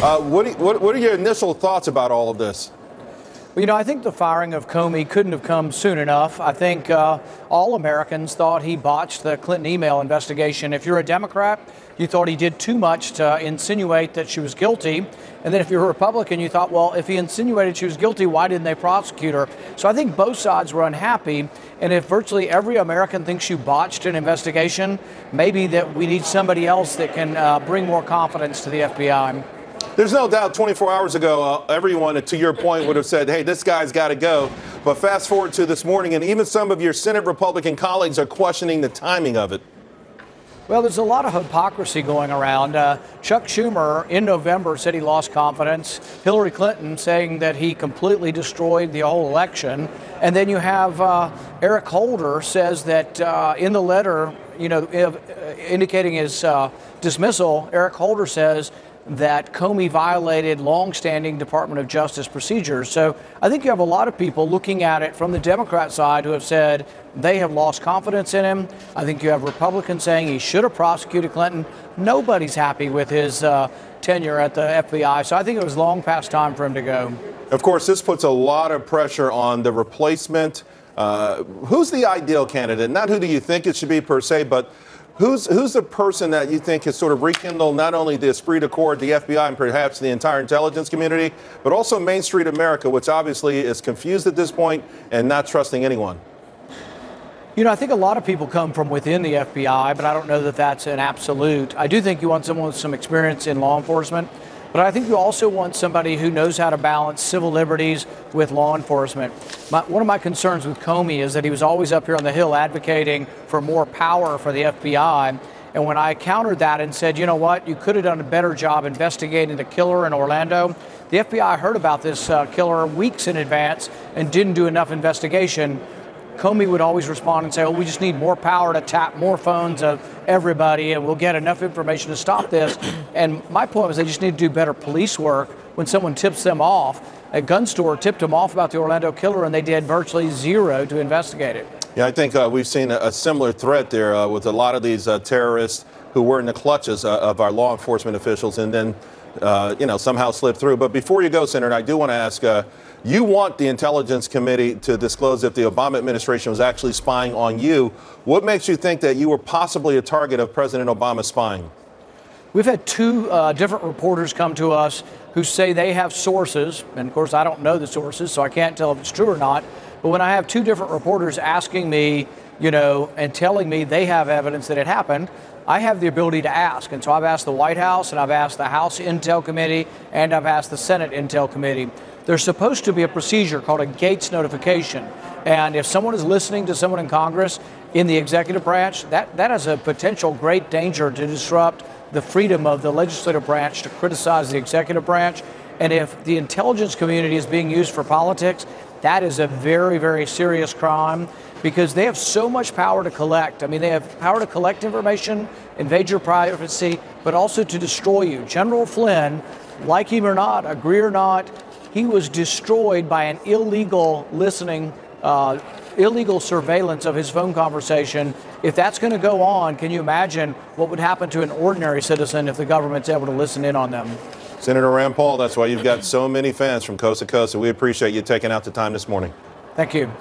What are your initial thoughts about all of this? Well, you know, I think the firing of Comey couldn't have come soon enough. I think all Americans thought he botched the Clinton email investigation. If you're a Democrat, you thought he did too much to insinuate that she was guilty. And then if you're a Republican, you thought, well, if he insinuated she was guilty, why didn't they prosecute her? So I think both sides were unhappy. And if virtually every American thinks you botched an investigation, maybe that we need somebody else that can bring more confidence to the FBI. There's no doubt 24 hours ago, everyone, to your point, would have said, hey, this guy's got to go. But fast forward to this morning, and even some of your Senate Republican colleagues are questioning the timing of it. Well, there's a lot of hypocrisy going around. Chuck Schumer in November said he lost confidence. Hillary Clinton saying that he completely destroyed the whole election. And then you have Eric Holder says that in the letter, you know, indicating his dismissal, Eric Holder says that Comey violated longstanding Department of Justice procedures. So I think you have a lot of people looking at it from the Democrat side who have said they have lost confidence in him. I think you have Republicans saying he should have prosecuted Clinton. Nobody's happy with his tenure at the FBI. So I think it was long past time for him to go. Of course, this puts a lot of pressure on the replacement. Who's the ideal candidate? Not who do you think it should be per se, but Who's the person that you think has sort of rekindled not only the esprit de corps, the FBI, and perhaps the entire intelligence community, but also Main Street America, which obviously is confused at this point and not trusting anyone? You know, I think a lot of people come from within the FBI, but I don't know that that's an absolute. I do think you want someone with some experience in law enforcement, but I think you also want somebody who knows how to balance civil liberties with law enforcement. One of my concerns with Comey is that he was always up here on the Hill advocating for more power for the FBI. And when I countered that and said, you know what, you could have done a better job investigating the killer in Orlando, the FBI heard about this killer weeks in advance and didn't do enough investigation. Comey would always respond and say, oh, we just need more power to tap more phones of everybody and we'll get enough information to stop this. And my point was they just need to do better police work when someone tips them off. A gun store tipped them off about the Orlando killer and they did virtually zero to investigate it. Yeah, I think we've seen a similar threat there with a lot of these terrorists who were in the clutches of our law enforcement officials and then, somehow slipped through. But before you go, Senator, I do want to ask, you want the Intelligence Committee to disclose if the Obama administration was actually spying on you. What makes you think that you were possibly a target of President Obama's spying? We've had two different reporters come to us who say they have sources. And of course, I don't know the sources, so I can't tell if it's true or not. But when I have two different reporters asking me, and telling me they have evidence that it happened, I have the ability to ask. And so I've asked the White House and I've asked the House Intel Committee and I've asked the Senate Intel Committee. There's supposed to be a procedure called a Gates notification. And if someone is listening to someone in Congress in the executive branch, that has a potential great danger to disrupt the freedom of the legislative branch to criticize the executive branch. And if the intelligence community is being used for politics, that is a very, very serious crime because they have so much power to collect. I mean, they have power to collect information, invade your privacy, but also to destroy you. General Flynn, like him or not, agree or not, he was destroyed by an illegal illegal surveillance of his phone conversation. If that's going to go on, can you imagine what would happen to an ordinary citizen if the government's able to listen in on them? Senator Rand Paul, that's why you've got so many fans from coast to coast, and we appreciate you taking out the time this morning. Thank you.